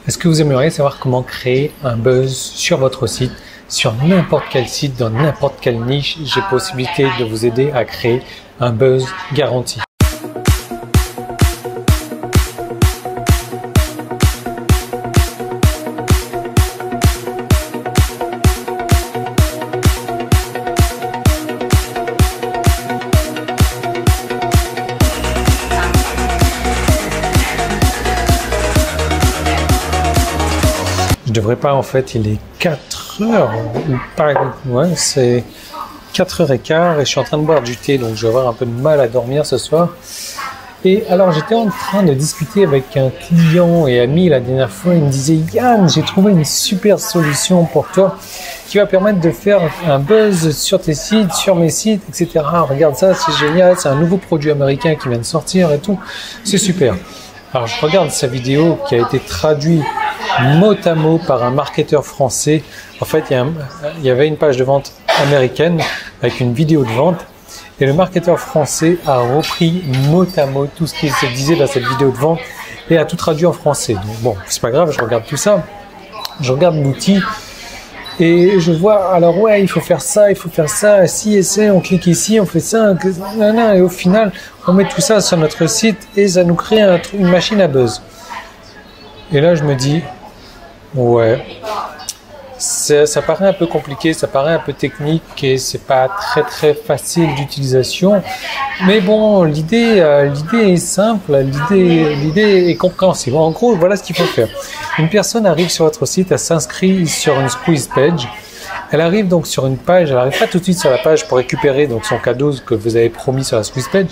Est-ce que vous aimeriez savoir comment créer un buzz sur votre site, sur n'importe quel site, dans n'importe quelle niche? J'ai possibilité de vous aider à créer un buzz garanti. Je devrais pas, en fait, il est 4 heures, ou pas, ouais, c'est 4h15 et je suis en train de boire du thé, donc je vais avoir un peu de mal à dormir ce soir. Et alors, j'étais en train de discuter avec un client et ami la dernière fois, il me disait « Yann, j'ai trouvé une super solution pour toi qui va permettre de faire un buzz sur tes sites, sur mes sites, etc. Regarde ça, c'est génial, c'est un nouveau produit américain qui vient de sortir et tout, c'est super. » Alors, je regarde sa vidéo qui a été traduite mot à mot par un marketeur français. En fait, il y avait une page de vente américaine avec une vidéo de vente et le marketeur français a repris mot à mot tout ce qu'il se disait dans cette vidéo de vente et a tout traduit en français. Donc bon, c'est pas grave, je regarde tout ça, je regarde l'outil et je vois, alors ouais, il faut faire ça, si et c'est, on clique ici, on fait ça, et au final, on met tout ça sur notre site et ça nous crée une machine à buzz. Et là, je me dis, ouais, ça paraît un peu compliqué, ça paraît un peu technique et c'est pas très facile d'utilisation. Mais bon, l'idée est simple, l'idée est compréhensible. En gros, voilà ce qu'il faut faire. Une personne arrive sur votre site, elle s'inscrit sur une squeeze page. Elle arrive donc sur une page, elle n'arrive pas tout de suite sur la page pour récupérer donc son cadeau que vous avez promis sur la squeeze page.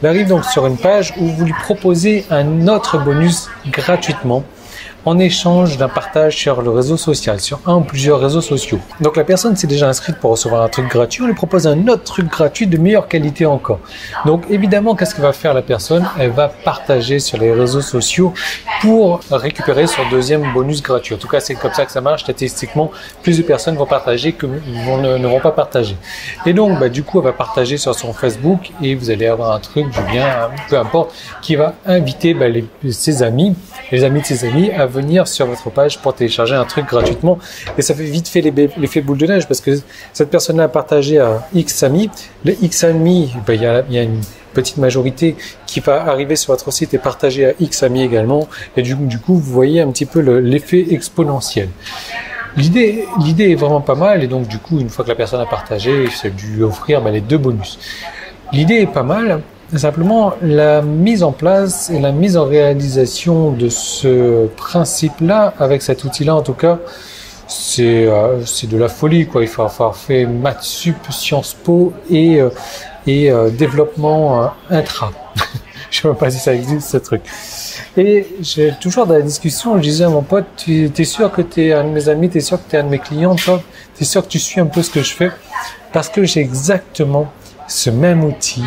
Elle arrive donc sur une page où vous lui proposez un autre bonus gratuitement en échange d'un partage sur le réseau social, sur un ou plusieurs réseaux sociaux. Donc la personne s'est déjà inscrite pour recevoir un truc gratuit, on lui propose un autre truc gratuit de meilleure qualité encore. Donc évidemment, qu'est-ce que va faire la personne? Elle va partager sur les réseaux sociaux pour récupérer son deuxième bonus gratuit. En tout cas, c'est comme ça que ça marche. Statistiquement, plus de personnes vont partager que ne vont pas partager. Et donc, du coup, elle va partager sur son Facebook et vous allez avoir un truc du bien, peu importe, qui va inviter ses amis, les amis de ses amis à venir sur votre page pour télécharger un truc gratuitement. Et ça fait vite fait l'effet boule de neige parce que cette personne-là a partagé à X amis. Les X amis, il y a une petite majorité qui va arriver sur votre site et partager à X amis également. Et du coup, vous voyez un petit peu l'effet exponentiel. L'idée est vraiment pas mal et donc du coup, une fois que la personne a partagé, c'est de lui offrir les deux bonus. L'idée est pas mal. Simplement, la mise en place et la mise en réalisation de ce principe-là, avec cet outil-là en tout cas, c'est de la folie, quoi. Il faut avoir fait maths sup, Sciences Po et développement intra. Je ne sais même pas si ça existe ce truc. Et j'ai toujours dans la discussion, je disais à mon pote, t'es sûr que t'es un de mes amis, t'es sûr que t'es un de mes clients, toi, t'es sûr que tu suis un peu ce que je fais? Parce que j'ai exactement ce même outil,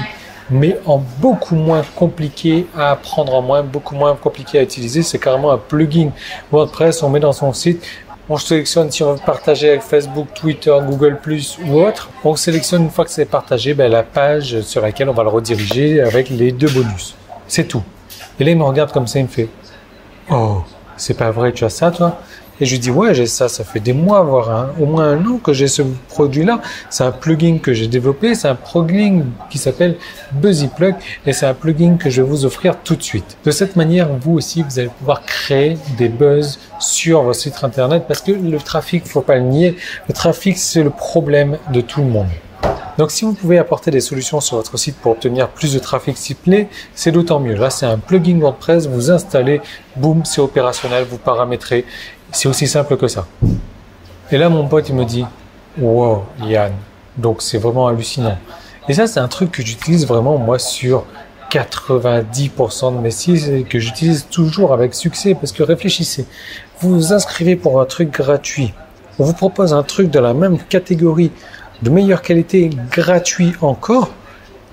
mais en beaucoup moins compliqué à apprendre en main, beaucoup moins compliqué à utiliser. C'est carrément un plugin WordPress, on met dans son site, on sélectionne si on veut partager avec Facebook, Twitter, Google+, ou autre. On sélectionne une fois que c'est partagé, la page sur laquelle on va le rediriger avec les deux bonus. C'est tout. Et là, il me regarde comme ça, il me fait « Oh, c'est pas vrai, tu as ça, toi ?» Et je lui dis, ouais, j'ai ça fait des mois, voire au moins un an que j'ai ce produit-là. C'est un plugin que j'ai développé, c'est un plugin qui s'appelle BuzzyPlug et c'est un plugin que je vais vous offrir tout de suite. De cette manière, vous aussi, vous allez pouvoir créer des buzz sur votre site internet parce que le trafic, faut pas le nier, le trafic, c'est le problème de tout le monde. Donc, si vous pouvez apporter des solutions sur votre site pour obtenir plus de trafic ciblé, c'est d'autant mieux. Là, c'est un plugin WordPress, vous installez, boum, c'est opérationnel, vous paramétrez. C'est aussi simple que ça. Et là, mon pote, il me dit, wow, Yann. Donc, c'est vraiment hallucinant. Et ça, c'est un truc que j'utilise vraiment, moi, sur 90% de mes sites et que j'utilise toujours avec succès. Parce que réfléchissez, vous vous inscrivez pour un truc gratuit. On vous propose un truc de la même catégorie, de meilleure qualité, gratuit encore.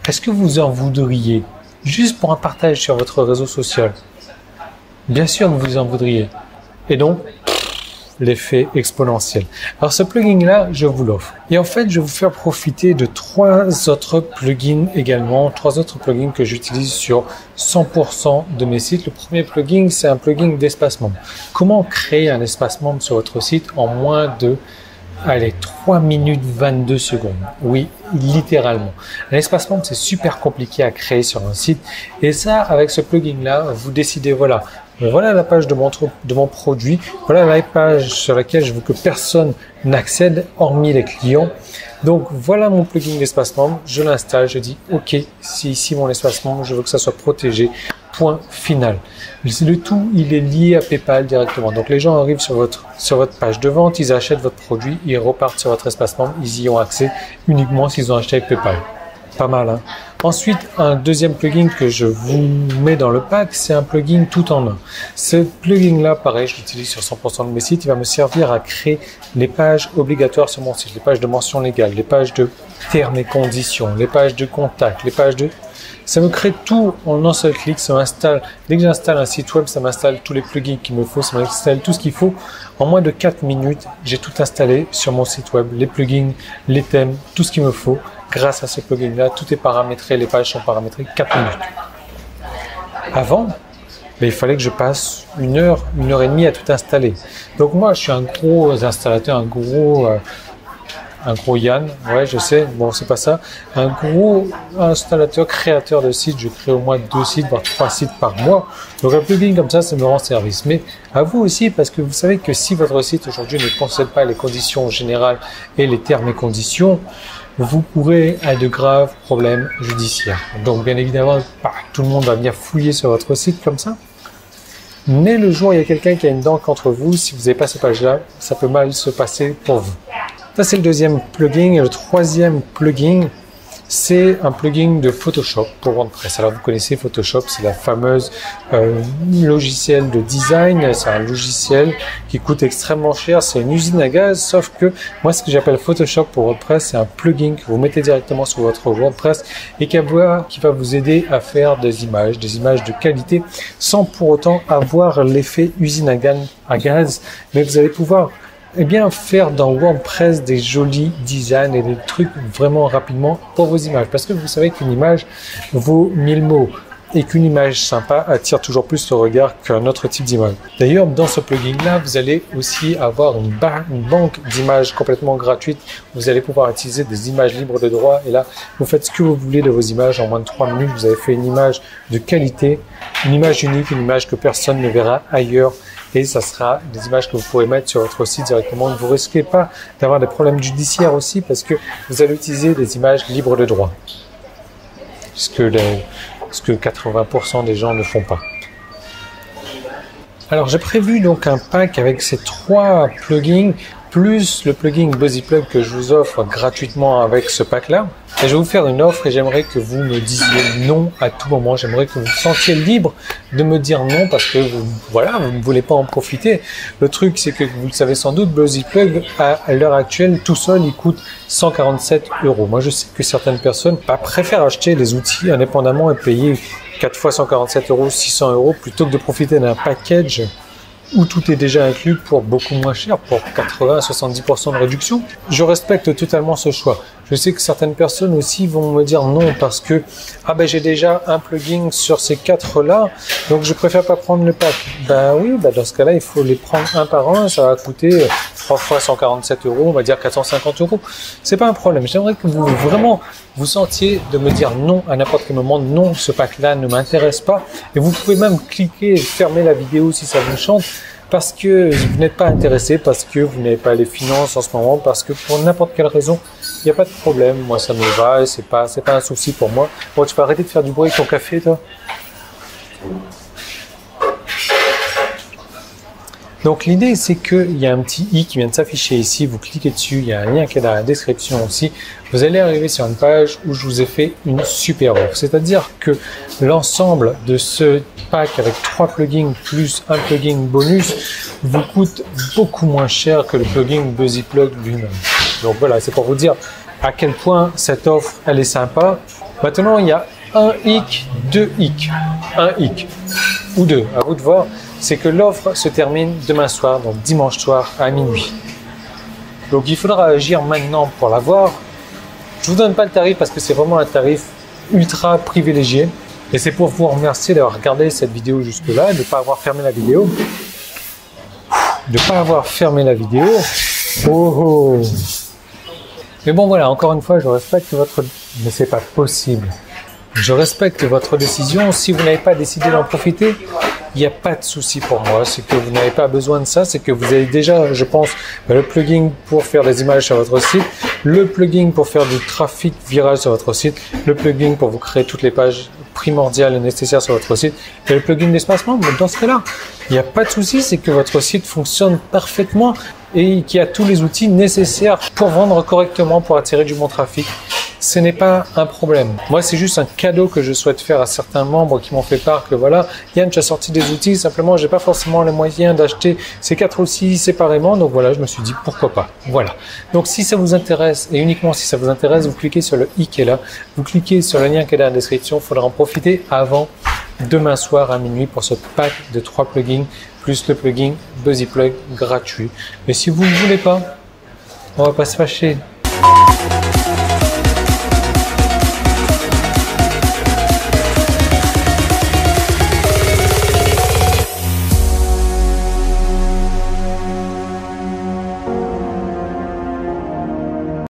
Est-ce que vous en voudriez juste pour un partage sur votre réseau social? Bien sûr que vous en voudriez. Et donc, l'effet exponentiel. Alors ce plugin-là, je vous l'offre. Et en fait, je vais vous faire profiter de 3 autres plugins également, 3 autres plugins que j'utilise sur 100% de mes sites. Le premier plugin, c'est un plugin d'espace membre. Comment créer un espace membre sur votre site en moins de 3 minutes 22 secondes. Oui, littéralement. Un espace membre, c'est super compliqué à créer sur un site. Et ça, avec ce plugin-là, vous décidez, voilà la page de mon produit, voilà la page sur laquelle je veux que personne n'accède, hormis les clients. Donc, voilà mon plugin d'espace membre. Je l'installe, je dis, OK, c'est ici mon espace membre, je veux que ça soit protégé. Point final. Le tout, il est lié à PayPal directement. Donc, les gens arrivent sur votre page de vente, ils achètent votre produit, ils repartent sur votre espace membre, ils y ont accès uniquement s'ils ont acheté avec PayPal. Pas mal, hein? Ensuite, un deuxième plugin que je vous mets dans le pack, c'est un plugin tout en un. Ce plugin-là, pareil, je l'utilise sur 100% de mes sites. Il va me servir à créer les pages obligatoires sur mon site, les pages de mention légale, les pages de termes et conditions, les pages de contact, les pages de... Ça me crée tout en un seul clic, ça m'installe. Dès que j'installe un site web, ça m'installe tous les plugins qu'il me faut, ça m'installe tout ce qu'il faut. En moins de 4 minutes, j'ai tout installé sur mon site web, les plugins, les thèmes, tout ce qu'il me faut. Grâce à ce plugin-là, tout est paramétré, les pages sont paramétrées 4 minutes. Avant, il fallait que je passe une heure et demie à tout installer. Donc moi, je suis un gros installateur, un gros Yann, ouais, je sais, bon, c'est pas ça. Un gros installateur, créateur de sites, je crée au moins 2 sites, voire 3 sites par mois. Donc un plugin comme ça me rend service. Mais à vous aussi, parce que vous savez que si votre site aujourd'hui ne possède pas les conditions générales et les termes et conditions, vous pourrez avoir de graves problèmes judiciaires. Donc bien évidemment, tout le monde va venir fouiller sur votre site comme ça. Mais le jour où il y a quelqu'un qui a une dent contre vous, si vous n'avez pas ces pages-là, ça peut mal se passer pour vous. Ça, c'est le deuxième plugin. Et le troisième plugin, c'est un plugin de Photoshop pour WordPress. Alors, vous connaissez Photoshop, c'est la fameuse logiciel de design. C'est un logiciel qui coûte extrêmement cher. C'est une usine à gaz, sauf que moi, ce que j'appelle Photoshop pour WordPress, c'est un plugin que vous mettez directement sur votre WordPress et qui va vous aider à faire des images de qualité, sans pour autant avoir l'effet usine à gaz. Mais vous allez pouvoir faire dans WordPress des jolis designs et des trucs vraiment rapidement pour vos images. Parce que vous savez qu'une image vaut 1000 mots et qu'une image sympa attire toujours plus le regard qu'un autre type d'image. D'ailleurs, dans ce plugin-là, vous allez aussi avoir une banque d'images complètement gratuite. Vous allez pouvoir utiliser des images libres de droit et là, vous faites ce que vous voulez de vos images. En moins de 3 minutes, vous avez fait une image de qualité, une image unique, une image que personne ne verra ailleurs. Et ça sera des images que vous pourrez mettre sur votre site directement. Ne vous risquez pas d'avoir des problèmes judiciaires aussi parce que vous allez utiliser des images libres de droit. Ce que 80% des gens ne font pas. Alors j'ai prévu donc un pack avec ces 3 plugins plus le plugin BuzzyPlug que je vous offre gratuitement avec ce pack-là. Et je vais vous faire une offre et j'aimerais que vous me disiez non à tout moment. J'aimerais que vous vous sentiez libre de me dire non parce que vous ne voulez pas en profiter. Le truc, c'est que vous le savez sans doute, BuzzyPlug, à l'heure actuelle, tout seul, il coûte 147 €. Moi, je sais que certaines personnes préfèrent acheter les outils indépendamment et payer 4 fois 147 €, 600 € plutôt que de profiter d'un package où tout est déjà inclus pour beaucoup moins cher, pour 80 à 70% de réduction. Je respecte totalement ce choix. Je sais que certaines personnes aussi vont me dire non parce que j'ai déjà un plugin sur ces 4-là, donc je préfère pas prendre le pack. Oui, dans ce cas-là, il faut les prendre un par un, ça va coûter 3 fois 147 €, on va dire 450 €. C'est pas un problème. J'aimerais que vous vraiment vous sentiez de me dire non à n'importe quel moment. Non, ce pack-là ne m'intéresse pas. Et vous pouvez même cliquer et fermer la vidéo si ça vous chante. Parce que vous n'êtes pas intéressé, parce que vous n'avez pas les finances en ce moment, parce que pour n'importe quelle raison, il n'y a pas de problème. Moi, ça me va et c'est pas un souci pour moi. Bon, tu peux arrêter de faire du bruit avec ton café, toi? Donc, l'idée, c'est qu'il y a un petit i qui vient de s'afficher ici. Vous cliquez dessus. Il y a un lien qui est dans la description aussi. Vous allez arriver sur une page où je vous ai fait une super offre. C'est-à-dire que l'ensemble de ce pack avec 3 plugins plus un plugin bonus vous coûte beaucoup moins cher que le plugin BuzzyPlug lui-même. Donc voilà, c'est pour vous dire à quel point cette offre, elle est sympa. Maintenant, il y a un hic, 2 hic. Un hic ou 2, à vous de voir. c'est que l'offre se termine demain soir, donc dimanche soir à minuit. Donc il faudra agir maintenant pour l'avoir. Je ne vous donne pas le tarif parce que c'est vraiment un tarif ultra privilégié. Et c'est pour vous remercier d'avoir regardé cette vidéo jusque-là, de ne pas avoir fermé la vidéo. Oh oh. Mais bon voilà, encore une fois, je respecte votre... Mais c'est pas possible. Je respecte votre décision. Si vous n'avez pas décidé d'en profiter, il n'y a pas de souci pour moi. C'est que vous n'avez pas besoin de ça. C'est que vous avez déjà, je pense, le plugin pour faire des images sur votre site, le plugin pour faire du trafic viral sur votre site, le plugin pour vous créer toutes les pages primordiales et nécessaires sur votre site, et le plugin d'espacement. Mais dans ce cas-là, il n'y a pas de souci. C'est que votre site fonctionne parfaitement et qu'il y a tous les outils nécessaires pour vendre correctement, pour attirer du bon trafic. Ce n'est pas un problème. Moi, c'est juste un cadeau que je souhaite faire à certains membres qui m'ont fait part que voilà, Yann, tu as sorti des outils, simplement, j'ai pas forcément les moyens d'acheter ces 4 outils séparément. Donc voilà, je me suis dit, pourquoi pas. Voilà. Donc si ça vous intéresse, et uniquement si ça vous intéresse, vous cliquez sur le i qui est là, vous cliquez sur le lien qui est dans la description. Il faudra en profiter avant demain soir à minuit pour ce pack de 3 plugins, plus le plugin BuzzyPlug gratuit. Mais si vous ne voulez pas, on va pas se fâcher.